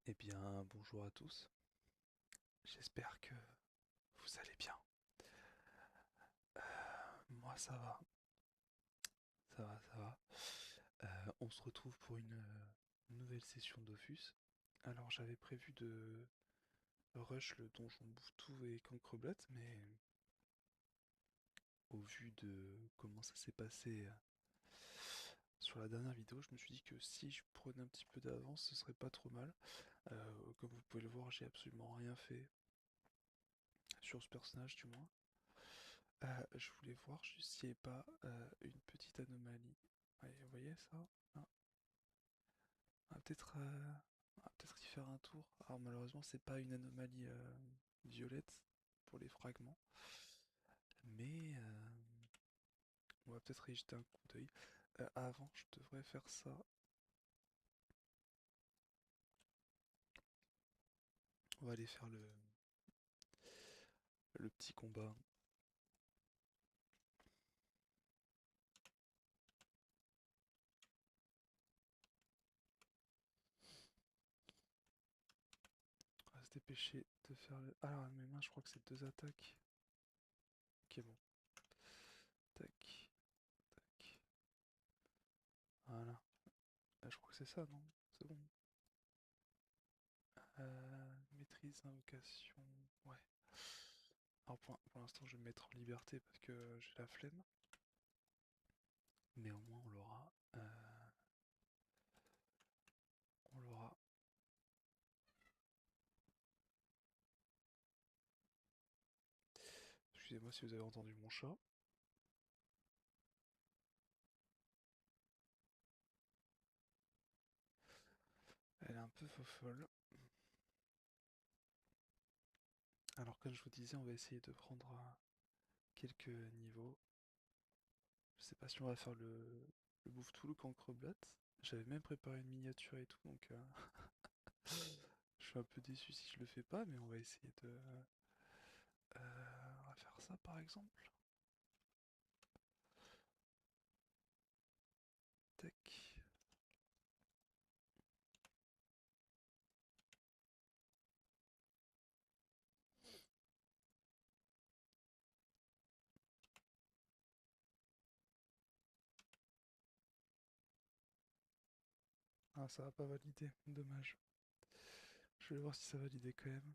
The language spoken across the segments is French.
Eh bien, bonjour à tous. J'espère que vous allez bien. Moi, ça va. Ça va, ça va. On se retrouve pour une nouvelle session Dofus. Alors, j'avais prévu de rush le donjon Bouvetou et Cancreblotte, mais au vu de comment ça s'est passé sur la dernière vidéo, je me suis dit que si je prenais un petit peu d'avance, ce serait pas trop mal. Comme vous pouvez le voir, j'ai absolument rien fait sur ce personnage, du moins. Je voulais voir juste s'il n'y avait pas une petite anomalie. Ouais, vous voyez ça? Ah, on va peut-être y faire un tour. Alors malheureusement, c'est pas une anomalie violette pour les fragments, mais on va peut-être y jeter un coup d'œil. Avant, je devrais faire ça. On va aller faire le petit combat. On va se dépêcher de faire le. Alors, mes mains, je crois que c'est deux attaques. Ok, bon. Tac, tac. Voilà. Je crois que c'est ça, non? C'est bon. Maîtrise, invocation. Ouais. Alors pour l'instant, je vais me mettre en liberté parce que j'ai la flemme. Mais au moins, on l'aura. On l'aura. Excusez-moi si vous avez entendu mon chat. Elle est un peu folle. Alors, comme je vous disais, on va essayer de prendre quelques niveaux. Je sais pas si on va faire le Bouffe-tout, le Cancreblotte. J'avais même préparé une miniature et tout, donc je suis un peu déçu si je le fais pas, mais on va essayer de. On va faire ça par exemple. Tac. Ah, ça va pas valider, dommage. Je vais voir si ça valide quand même.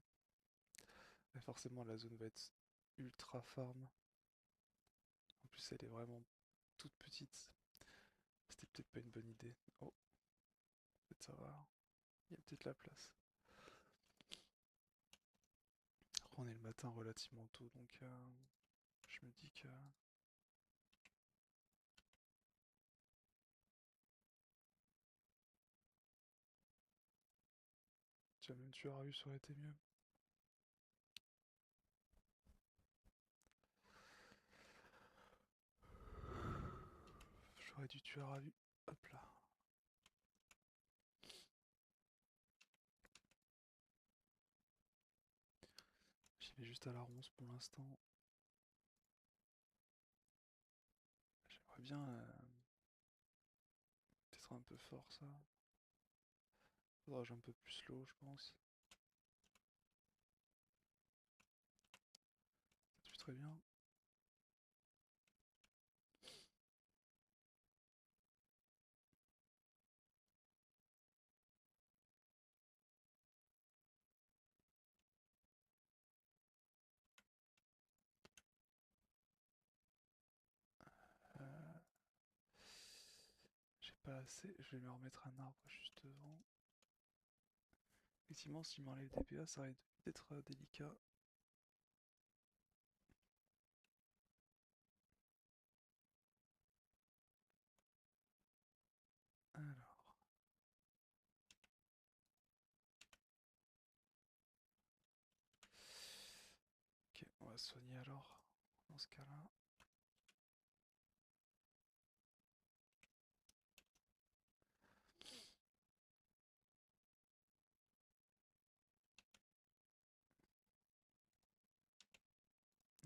Mais forcément, la zone va être ultra farm. En plus, elle est vraiment toute petite. C'était peut-être pas une bonne idée. Oh, peut-être ça va. Il y a peut-être la place. Après, on est le matin relativement tôt, donc je me dis que tu vas même tuer Rahu, ça aurait été mieux. J'aurais dû tuer Rahu. Hop là. J'y vais juste à la ronce pour l'instant. J'aimerais bien. Peut-être un peu fort ça. Faudra que j'ai un peu plus slow, je pense. Ça tue très bien. Euh, J'ai pas assez. Je vais me remettre un arbre juste devant. Effectivement, s'il m'enlève des PA, ça risque d'être délicat. Alors. Ok, on va se soigner alors. Dans ce cas-là.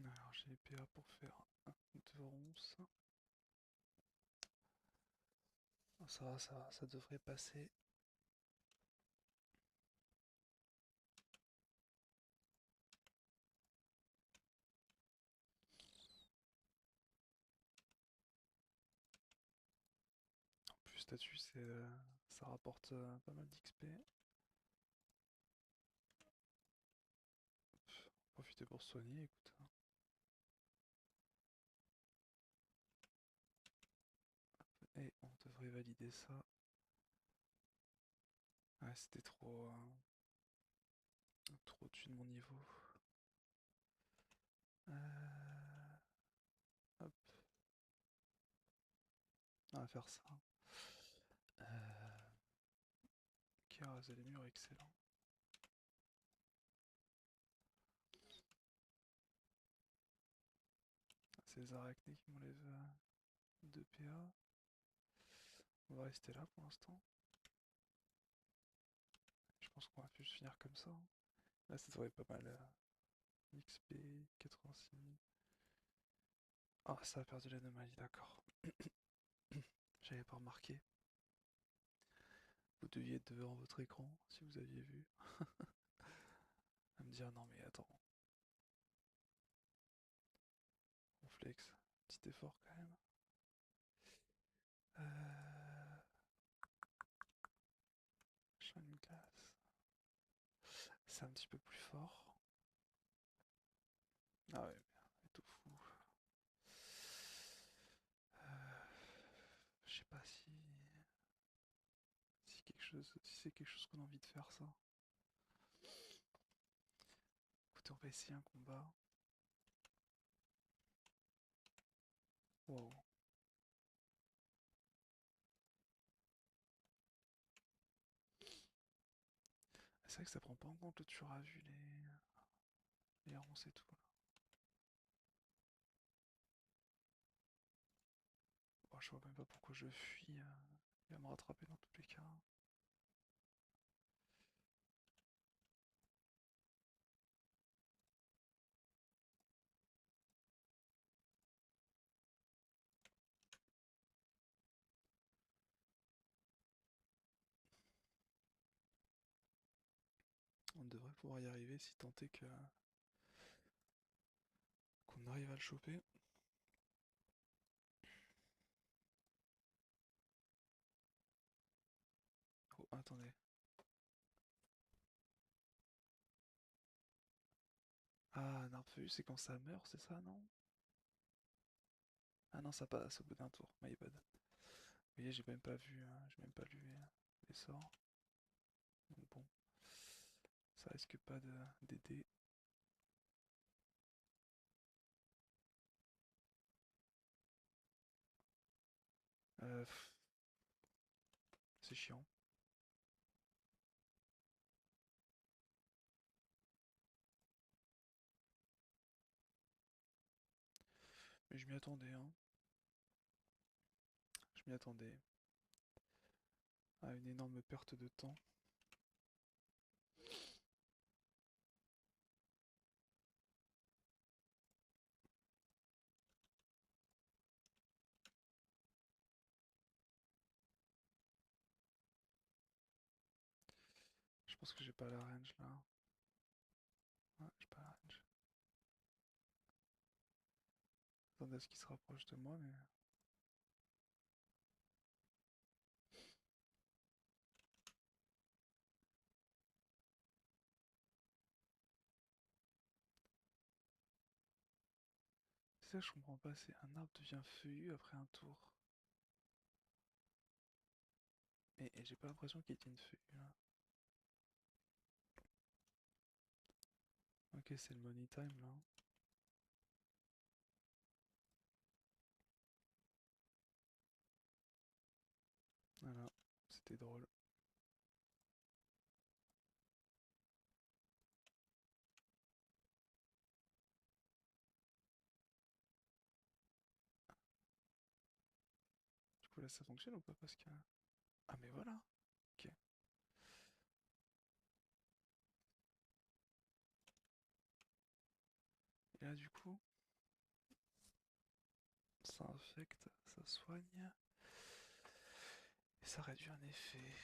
Alors j'ai les PA pour faire deux ronces. Ça va, ça devrait passer. statut, ça rapporte pas mal d'XP. Profitez pour se soigner, écoute. Et on devrait valider ça. Ouais, c'était trop au-dessus de mon niveau. Hop, on va faire ça. Ok, raser les murs, excellent. C'est les arachnées qui m'enlèvent 2 PA. On va rester là pour l'instant. Je pense qu'on va plus finir comme ça, hein. Là, ça devrait être pas mal. XP 86 000. Ah, ça a perdu l'anomalie, d'accord. J'avais pas remarqué. Vous deviez être devant votre écran si vous aviez vu. À me dire non mais attends, on flex. Petit effort quand même. Euh... Shine glass. C'est un petit peu plus fort. Ah ouais, mais tout fou. Je sais pas si c'est quelque chose qu'on a envie de faire ça. Écoutez, on va essayer un combat. Wow. C'est vrai que ça prend pas en compte le tu as vu les ronces et tout. Là. Bon, je vois même pas pourquoi je fuis. Il va me rattraper dans tous les cas. On devrait pouvoir y arriver si tant est que qu'on arrive à le choper. Oh, attendez. Ah, un arbre feuillu, c'est quand ça meurt, c'est ça, non? Ah non, ça passe au bout d'un tour, my bad. Vous voyez, j'ai même pas vu, j'ai même pas lu les sorts. Donc bon, ça risque pas d'aider. Pff, c'est chiant. Mais je m'y attendais, hein. Je m'y attendais à une énorme perte de temps. Je pense que j'ai pas la range là. Ouais, j'ai pas la range. Attendez à ce qu'il se rapproche de moi, mais. C'est ça, je comprends pas, c'est un arbre devient feuillu après un tour. Mais j'ai pas l'impression qu'il y ait une feuille là. Ok, c'est le money time là. Voilà, c'était drôle. Du coup là ça fonctionne ou pas parce que. Ah mais voilà. Ok. Et là du coup, ça infecte, ça soigne. Et ça réduit un effet.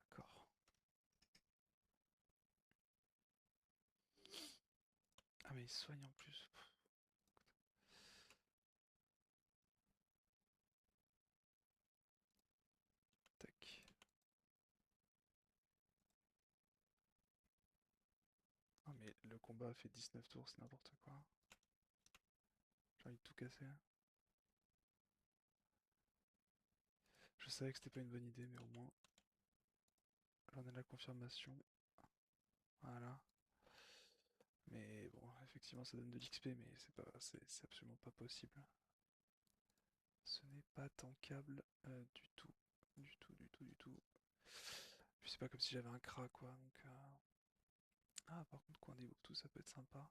D'accord. Ah mais il soigne en plus. combat fait 19 tours, c'est n'importe quoi. J'ai envie de tout casser. Je savais que c'était pas une bonne idée, mais au moins, j'en ai la confirmation. Voilà. Mais bon, effectivement, ça donne de l'XP, mais c'est absolument pas possible. Ce n'est pas tankable du tout. Du tout, du tout, du tout. Puis c'est pas comme si j'avais un crack, quoi, donc... Ah, par contre, coin des tout ça peut être sympa.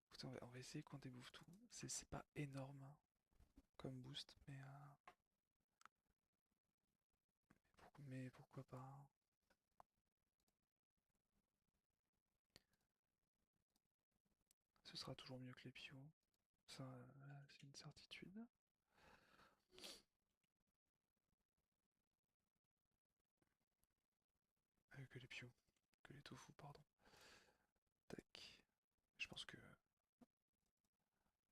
Écoutez, on va essayer coin des tout. C'est pas énorme hein, comme boost, mais pourquoi pas hein. Ce sera toujours mieux que les Pio. Ça, c'est une certitude. Que les Pio. Que les tofu, pardon. Tac. Je pense que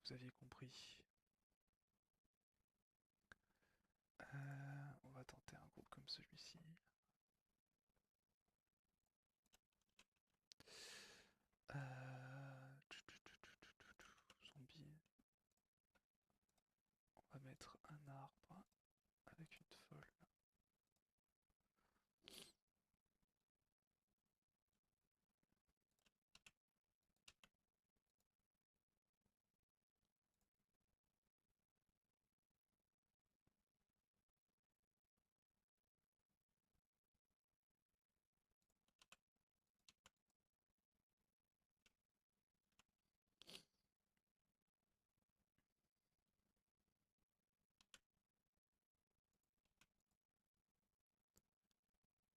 vous aviez compris. On va tenter un groupe comme celui-ci. Zombie. On va mettre un arbre avec une folle.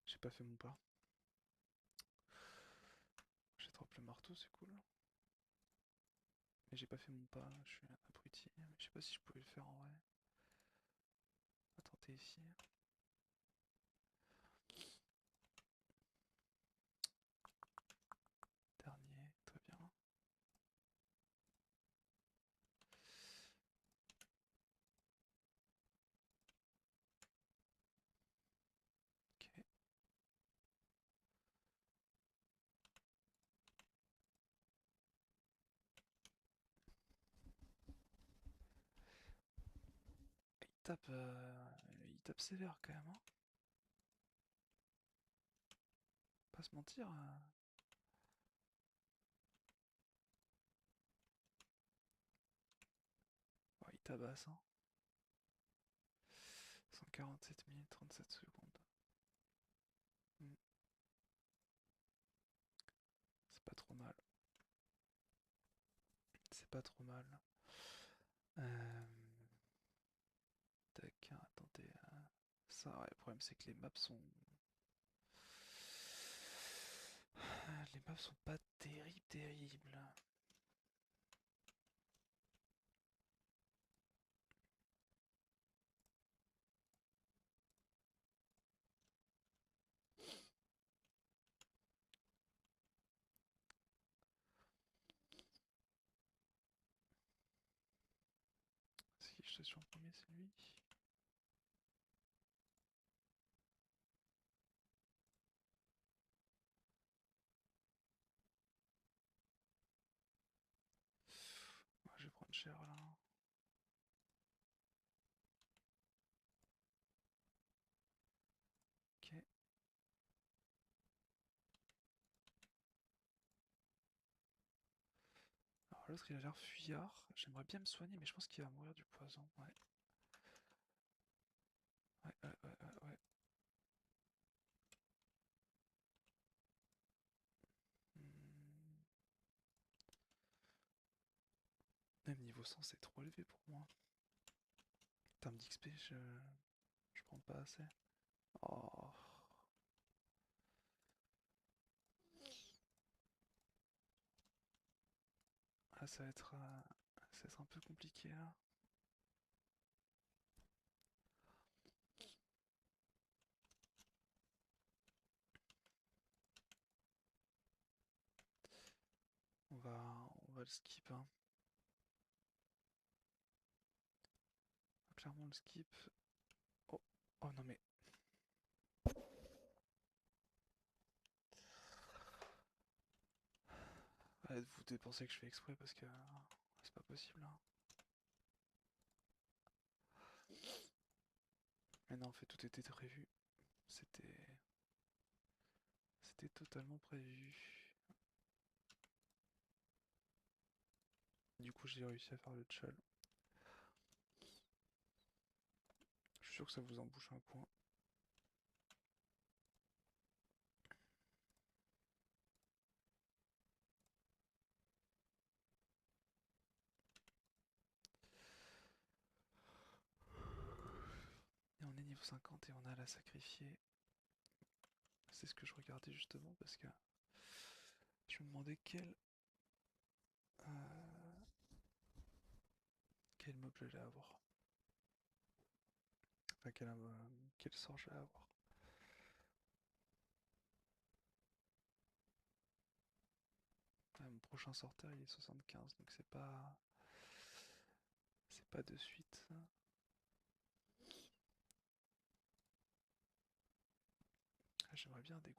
J'ai pas fait mon pas. J'ai trop le marteau, c'est cool. Mais j'ai pas fait mon pas, je suis un abruti. Mais je sais pas si je pouvais le faire en vrai. On va tenter ici. Dernier, très bien. Ok. Il tape sévère quand même, hein. Pas se mentir. Oh, il tabasse, hein. 147 minutes 37 secondes. Hmm, c'est pas trop mal. C'est pas trop mal. Euh... Tac, hein, attendez. Ça, ouais, le problème c'est que les maps sont... Les maps sont pas terribles. Si je suis en premier, c'est lui. Ouais, je vais prendre cher là. Ok. Alors l'autre il a l'air fuyard. J'aimerais bien me soigner, mais je pense qu'il va mourir du poison. Ouais. Ouais. Hmm. Même niveau 100, c'est trop élevé pour moi. En termes d'XP, je prends pas assez. Oh. Ah, ça va être un peu compliqué là. On va le skip, hein. clairement le skip. Oh, oh non mais... Vous devez penser que je fais exprès parce que c'est pas possible, hein. Mais non, en fait, tout était prévu. C'était... C'était totalement prévu. Du coup, j'ai réussi à faire le tchal. Je suis sûr que ça vous embouche un coin. Et on est niveau 50 et on a la sacrifier. C'est ce que je regardais justement parce que je me demandais quel mob j'allais avoir. Enfin, quel sort j'allais avoir. Ouais, mon prochain sorteur il est 75 donc c'est pas de suite. Ah, j'aimerais bien un groupe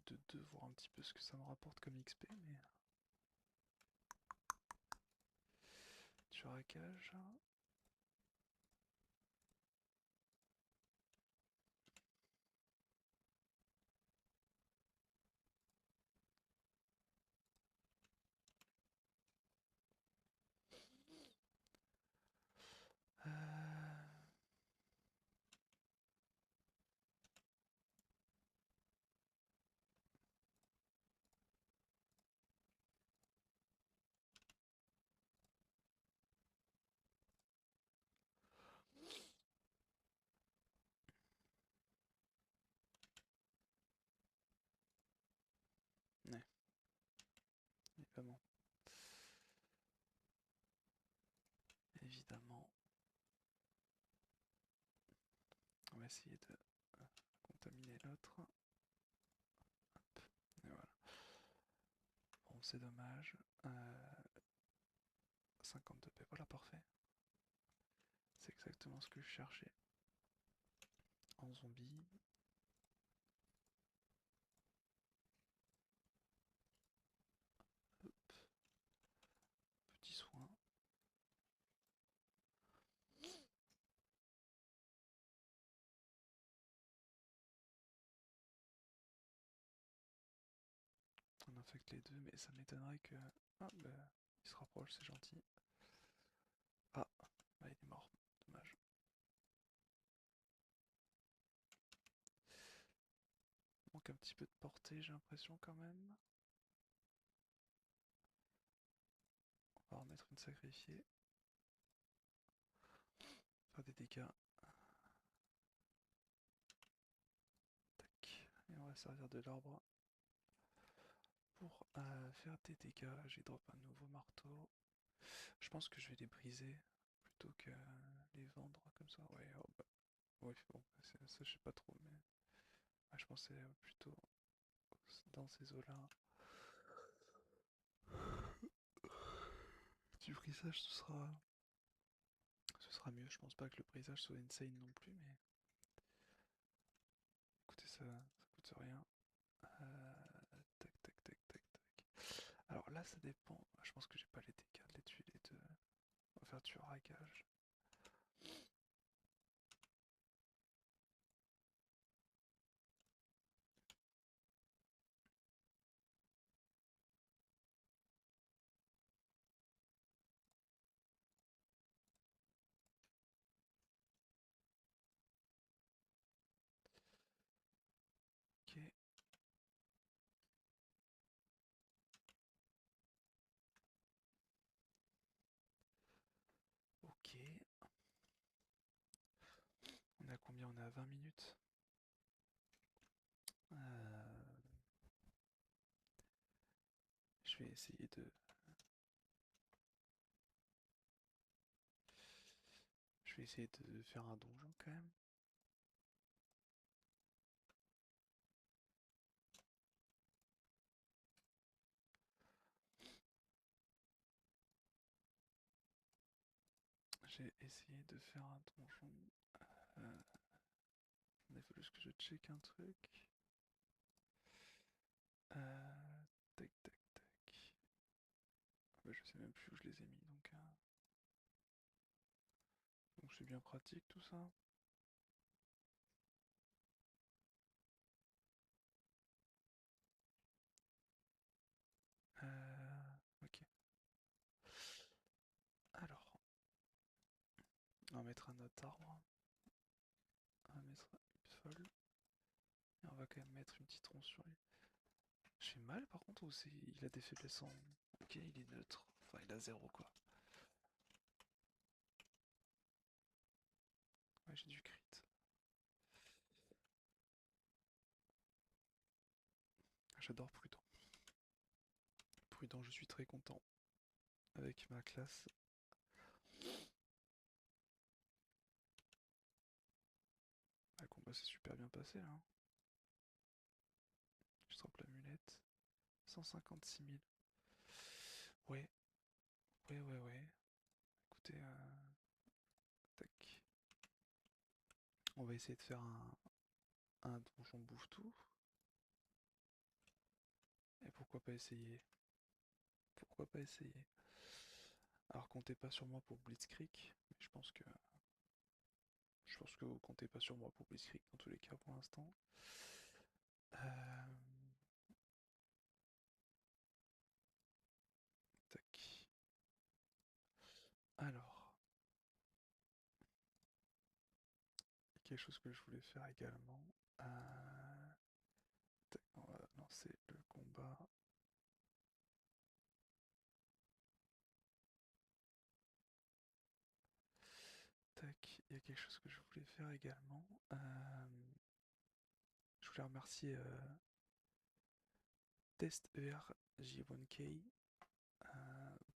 de 2 voir un petit peu ce que ça me rapporte comme XP mais tueur à cage. Euh, ouais, évidemment. Évidemment. On va essayer de contaminer l'autre. Hop, et voilà. Bon, c'est dommage. 52 paix, voilà, parfait. C'est exactement ce que je cherchais. En zombie. Hop, petit soin. On infecte les deux, mais ça m'étonnerait que... Ah, bah, il se rapproche, c'est gentil. Ah, bah, il est mort. Dommage. Manque un petit peu de portée, j'ai l'impression, quand même. On va remettre une sacrifiée. Faire des dégâts. Tac. Et on va servir de l'arbre pour faire des dégâts. J'ai drop un nouveau marteau. Je pense que je vais les briser plutôt que les vendre comme ça. Ouais, oh bah, ouais, bon, ça je sais pas trop, mais ouais, je pensais plutôt dans ces eaux-là. Du brisage, ce sera mieux. Je pense pas que le brisage soit insane non plus, mais écoutez, ça coûte rien. Tac, tac, tac, tac, tac. Alors là, ça dépend. Je pense que j'ai pas les dégâts de les tuer les deux. On va faire tueur à gage. Ok. Ok. On a combien? On a 20 minutes. Euh, je vais essayer de... Je vais essayer de faire un donjon quand même. j'ai essayé de faire un donjon. Euh, il faut juste que je check un truc. Tac tac tac. Bah, je sais même plus où je les ai mis donc c'est bien pratique tout ça. Ok. Alors, on va mettre un autre arbre. On va mettre une folle. Et on va quand même mettre une petite ronce sur lui. J'ai mal par contre ou c'est il a des faiblesses en. Ok, il est neutre. Enfin, il a zéro quoi. Ouais, j'ai du crit. J'adore Prudent. Prudent, je suis très content avec ma classe. Le combat s'est super bien passé là, hein. Je drop l'amulette. 156 000. Ouais, ouais. Écoutez, tac. On va essayer de faire un donjon bouffe-tout. Et pourquoi pas essayer? Pourquoi pas essayer? Alors comptez pas sur moi pour Blitzkrieg, mais je pense que vous comptez pas sur moi pour Blitzkrieg dans tous les cas pour l'instant. Euh, Tac. Alors, quelque chose que je voulais faire également. Tac, on va lancer le combat. Tac, il y a quelque chose que je voulais faire également. Je voulais remercier Test ERJ1K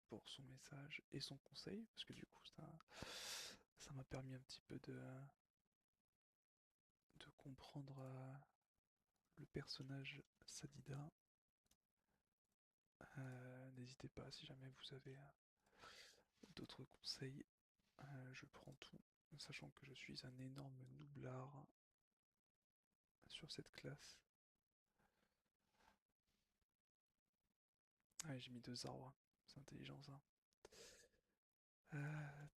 pour son message et son conseil, parce que du coup ça m'a permis un petit peu de comprendre le personnage Sadida. N'hésitez pas si jamais vous avez d'autres conseils, je prends tout, sachant que je suis un énorme noublard sur cette classe. Ah, j'ai mis 2 arbres, c'est intelligent ça.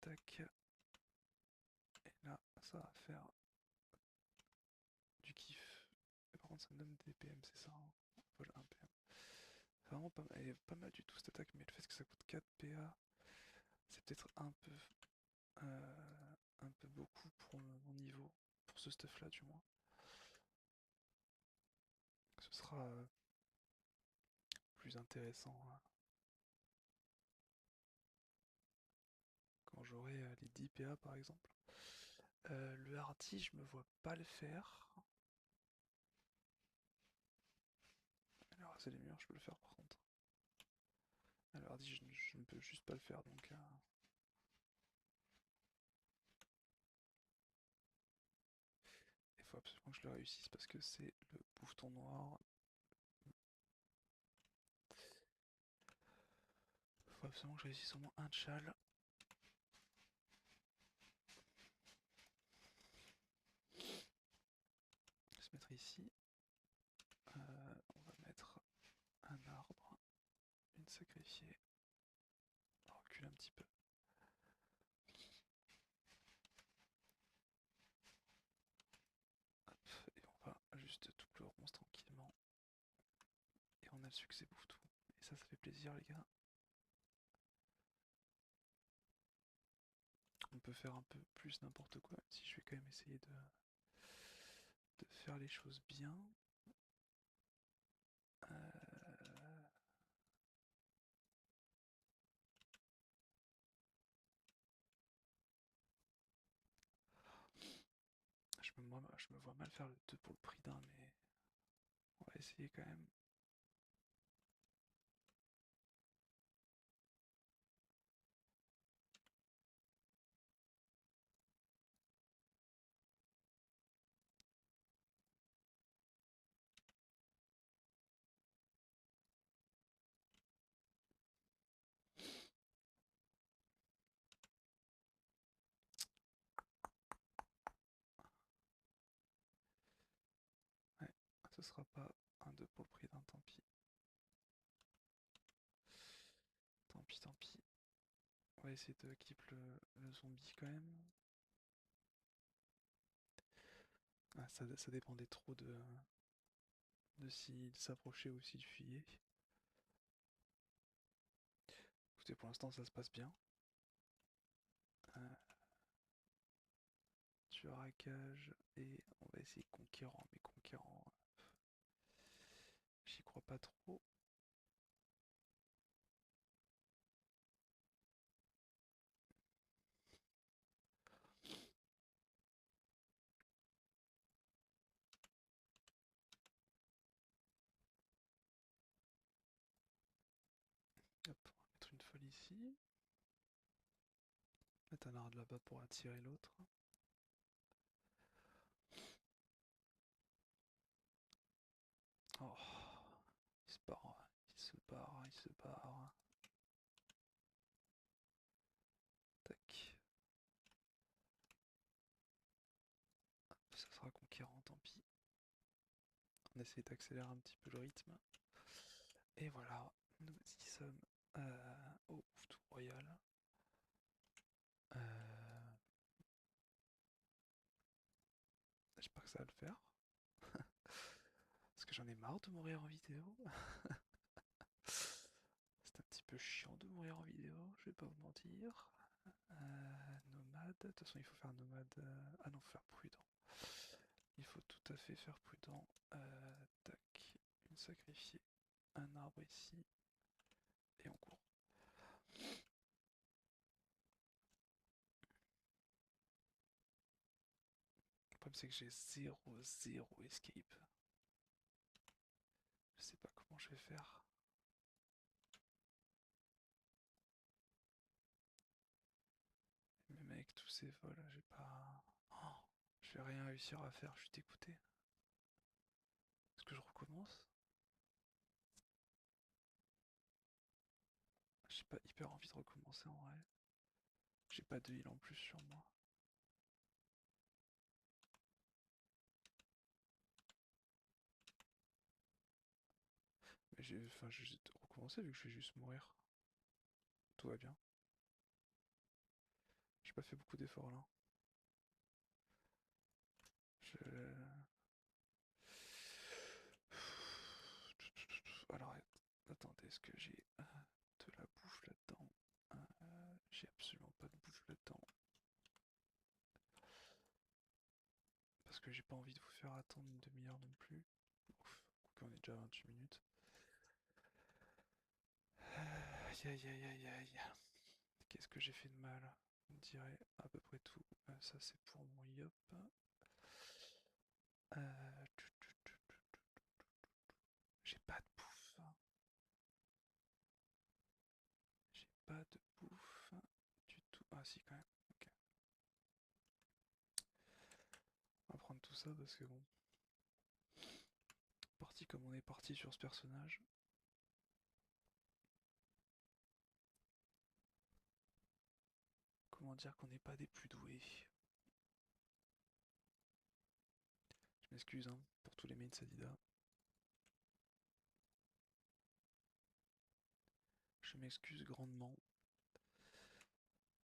Tac. Et là, ça va faire du kiff. Et par contre, ça me donne des PM, c'est ça, hein. Voilà, un PM. Vraiment pas mal, elle est pas mal du tout cette attaque, mais le fait que ça coûte 4 PA, c'est peut-être un peu beaucoup pour mon niveau, pour ce stuff là du moins. Ce sera plus intéressant quand j'aurai les 10 PA par exemple. Le hardy, je me vois pas le faire. Alors, c'est les murs, je peux le faire par contre. Le hardy, je ne peux juste pas le faire donc. Il faut absolument que je le réussisse parce que c'est le bouffeton noir. Il faut absolument que je réussisse au moins un tchal. Je vais se mettre ici. On va mettre un arbre, une sacrifiée. On recule un petit peu. Hop, et on va juste double ronce tranquillement. Et on a le succès bouffe tout. Et ça fait plaisir les gars. On peut faire un peu plus n'importe quoi, même si je vais quand même essayer de faire les choses bien. Euh, je me vois mal faire le 2 pour le prix d'un, mais on va essayer quand même. ce sera pas un 2 pour le prix d'un, tant pis. Tant pis, tant pis. On va essayer de keep le zombie quand même. Ah, ça dépendait trop de s'il s'approchait ou s'il fuyait. Écoutez, pour l'instant ça se passe bien. Tueur à cage et on va essayer conquérant, mais conquérant, j'y crois pas trop. Hop, on va mettre une folle ici. Mettre un arbre là-bas pour attirer l'autre. Oh, il se barre, il se barre, il se barre. Tac. Ça sera conquérant, tant pis. On essaie d'accélérer un petit peu le rythme. Et voilà, nous y sommes au Ouftou Royal. J'espère que ça va le faire. Parce que j'en ai marre de mourir en vidéo. C'est un petit peu chiant de mourir en vidéo, je vais pas vous mentir. Nomade, de toute façon il faut faire nomade. Ah non, faut faire prudent. Il faut tout à fait faire prudent. Tac, une sacrifiée, un arbre ici, et on court. Le problème c'est que j'ai zéro escape. Je sais pas comment je vais faire. Même avec tous ces vols, j'ai pas. Oh, je vais rien réussir à faire, je suis dégoûté. Est-ce que je recommence? J'ai pas hyper envie de recommencer en vrai. J'ai pas de heal en plus sur moi. Mais j'ai recommencé vu que je vais juste mourir. Tout va bien. J'ai pas fait beaucoup d'efforts là. Je... Alors, attendez, est-ce que j'ai de la bouffe là-dedans? J'ai absolument pas de bouffe là-dedans. Parce que j'ai pas envie de vous faire attendre une demi-heure non plus. Ouf, on est déjà à 28 minutes. Aïe aïe aïe aïe aïe. Qu'est-ce que j'ai fait de mal? On dirait à peu près tout. Ça c'est pour mon yop. Euh, J'ai pas de bouffe. J'ai pas de bouffe du tout. Ah si quand même. Ok. On va prendre tout ça parce que bon. Parti comme on est parti sur ce personnage. Comment dire qu'on n'est pas des plus doués? Je m'excuse hein, pour tous les mains Sadida. Je m'excuse grandement.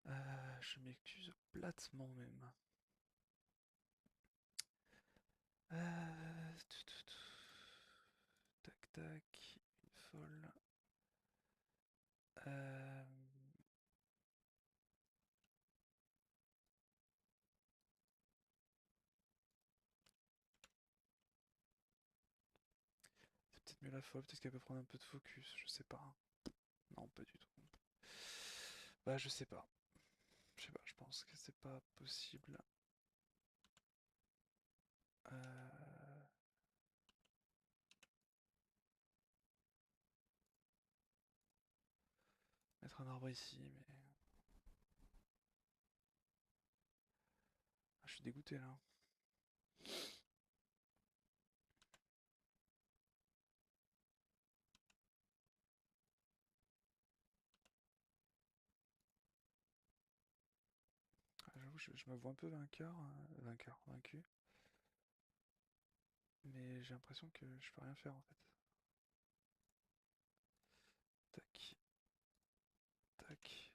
Je m'excuse platement même. Tac tac, une folle. Euh, C'est peut-être mieux la folle, peut-être qu'elle peut prendre un peu de focus, je sais pas. Non, pas du tout. Bah je sais pas. Je sais pas, je pense que c'est pas possible. Euh, Mettre un arbre ici, mais. Ah, je suis dégoûté là. Ah, j'avoue, je me vois un peu vainqueur, vaincu. Mais j'ai l'impression que je peux rien faire en fait. Tac, tac.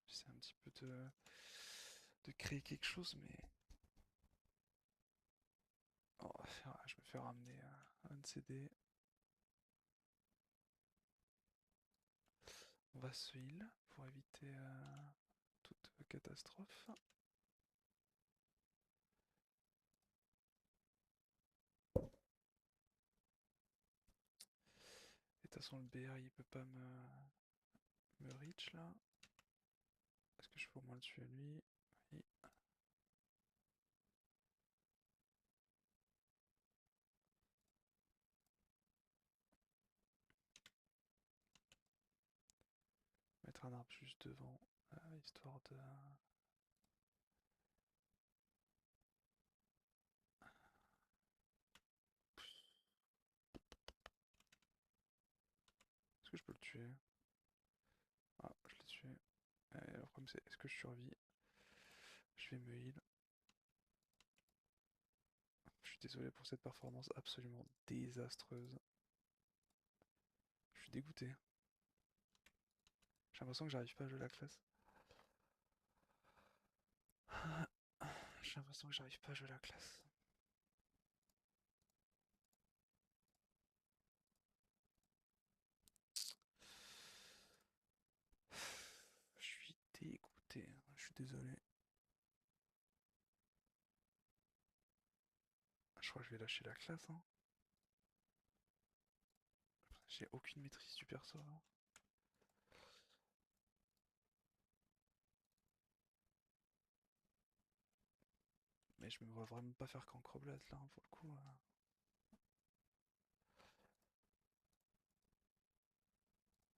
J'essaie un petit peu de créer quelque chose, mais oh, je me fais ramener un CD. On va se heal pour éviter toute catastrophe. Et de toute façon, le BR il peut pas me reach là. Est-ce que je peux au moins le tuer lui? Oui. Mettre un arbre juste devant, histoire de. Est-ce que je peux le tuer? Ah, je l'ai tué. Le problème c'est est-ce que je survis? Je vais me heal. Je suis désolé pour cette performance absolument désastreuse. Je suis dégoûté. J'ai l'impression que j'arrive pas à jouer la classe. J'ai l'impression que j'arrive pas à jouer la classe. Je suis dégoûté, je suis désolé. Je crois que je vais lâcher la classe, hein. J'ai aucune maîtrise du perso, hein. Mais je me vois vraiment pas faire qu'en croblette là, hein, pour le coup.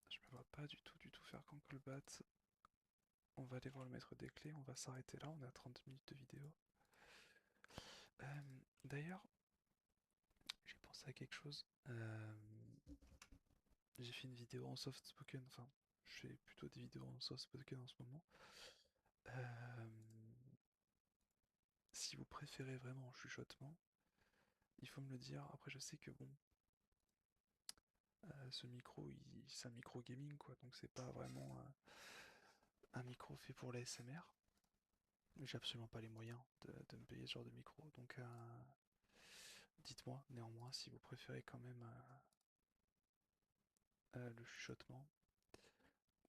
Je me vois pas du tout faire qu'en callbat. On va aller voir le maître des clés, on va s'arrêter là, on est à 30 minutes de vidéo. D'ailleurs, j'ai pensé à quelque chose. J'ai fait une vidéo en soft spoken, enfin, je fais plutôt des vidéos en soft spoken en ce moment. Euh, Si vous préférez vraiment en chuchotement, il faut me le dire. Après, je sais que bon, ce micro, c'est un micro gaming quoi, donc c'est pas vraiment un micro fait pour la SMR. J'ai absolument pas les moyens de me payer ce genre de micro, donc dites-moi néanmoins si vous préférez quand même le chuchotement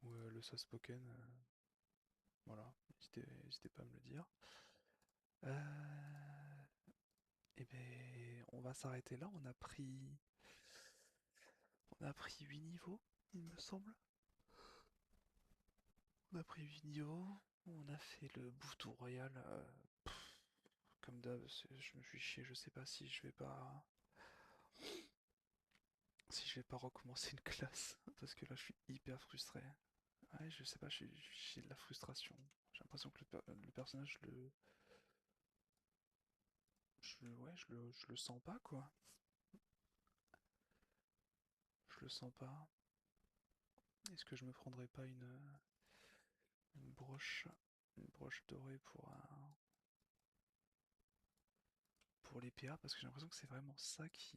ou le soft spoken. Voilà, n'hésitez pas à me le dire. Et ben, on va s'arrêter là. On a pris 8 niveaux, il me semble. On a pris 8 niveaux. On a fait le Bouffetou Royal. Comme d'hab, je me suis chié. Je sais pas si je vais pas recommencer une classe parce que là je suis hyper frustré. Ouais, je sais pas, j'ai de la frustration. J'ai l'impression que le personnage, ouais, je le sens pas quoi. Je le sens pas. Est-ce que je me prendrais pas une broche, une broche dorée pour les PA parce que j'ai l'impression que c'est vraiment ça qui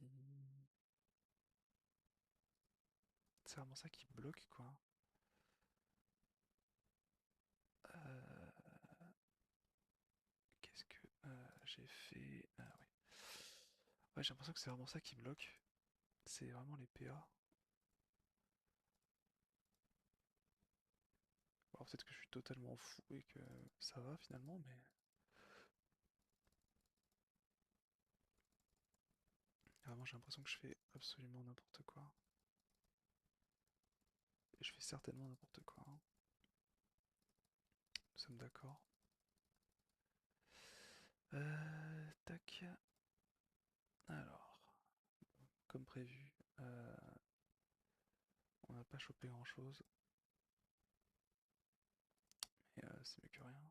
bloque quoi. Euh, Qu'est-ce que j'ai fait? Ah ouais. Ouais, j'ai l'impression que c'est vraiment ça qui bloque. C'est vraiment les PA. Alors peut-être que je suis totalement fou et que ça va finalement, mais vraiment j'ai l'impression que je fais absolument n'importe quoi. Et je fais certainement n'importe quoi, hein. Nous sommes d'accord. Tac. Alors, comme prévu, on n'a pas chopé grand-chose, mais c'est mieux que rien.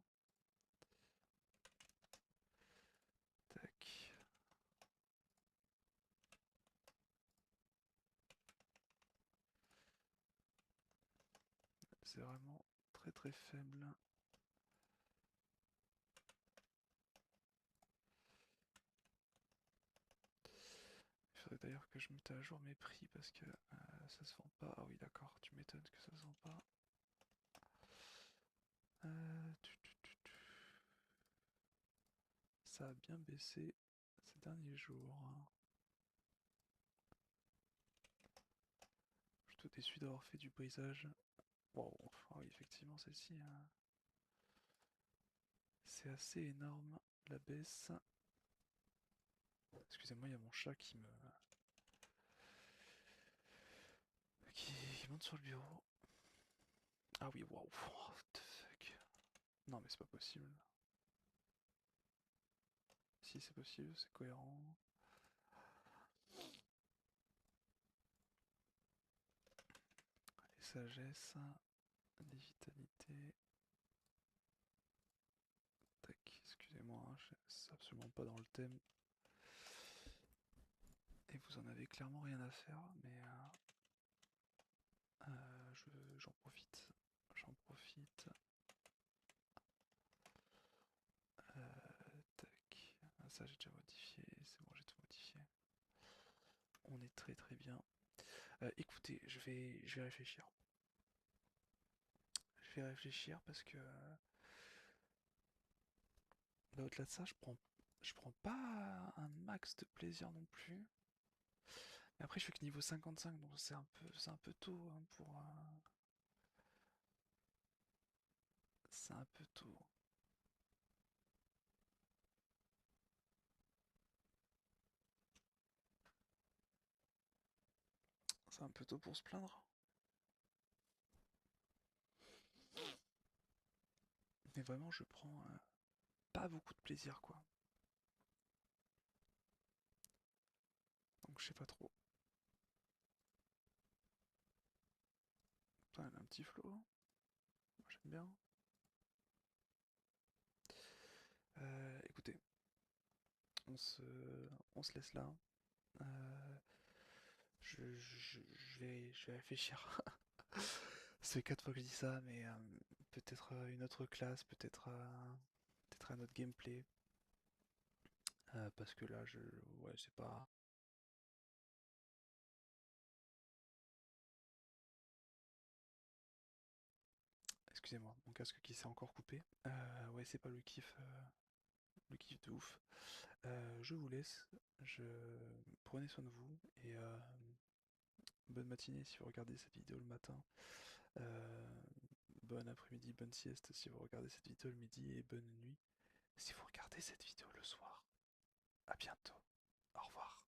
c'est vraiment très très faible. Il faudrait d'ailleurs que je mette à jour mes prix parce que ça se vend pas. Ah oui, d'accord, tu m'étonnes que ça se vend pas. Ça a bien baissé ces derniers jours. Plutôt déçu d'avoir fait du brisage. Wow, ah oui, effectivement, celle-ci, c'est assez énorme la baisse. Excusez-moi, il y a mon chat qui monte sur le bureau. Ah oui, waouh, what the fuck. Non, mais c'est pas possible. Si c'est possible, c'est cohérent. Les sagesses, les vitalités. Tac, excusez-moi, hein, je suis absolument pas dans le thème. Et vous en avez clairement rien à faire, mais j'en profite. J'en profite. Tac. Ah, ça j'ai déjà modifié, c'est bon, j'ai tout modifié. On est très très bien. Écoutez, je vais réfléchir. Je vais réfléchir parce que bah, au-delà de ça, je prends pas un max de plaisir non plus. Mais après, je suis que niveau 55, donc c'est un peu tôt hein, c'est un peu tôt. C'est un peu tôt pour se plaindre. Mais vraiment, je prends pas beaucoup de plaisir, quoi. Donc je sais pas trop. Putain, elle a un petit flow. Moi, j'aime bien. Écoutez, on se, on se laisse là. Euh, je vais réfléchir. C'est 4 fois que je dis ça, mais peut-être une autre classe, peut-être un autre gameplay. Parce que là, ouais, c'est pas. Excusez-moi, mon casque qui s'est encore coupé. Ouais, c'est pas le kiff de ouf. Je vous laisse. Je Prenez soin de vous et bonne matinée si vous regardez cette vidéo le matin. Euh, Bon après-midi, bonne sieste si vous regardez cette vidéo le midi et bonne nuit si vous regardez cette vidéo le soir. À bientôt. Au revoir.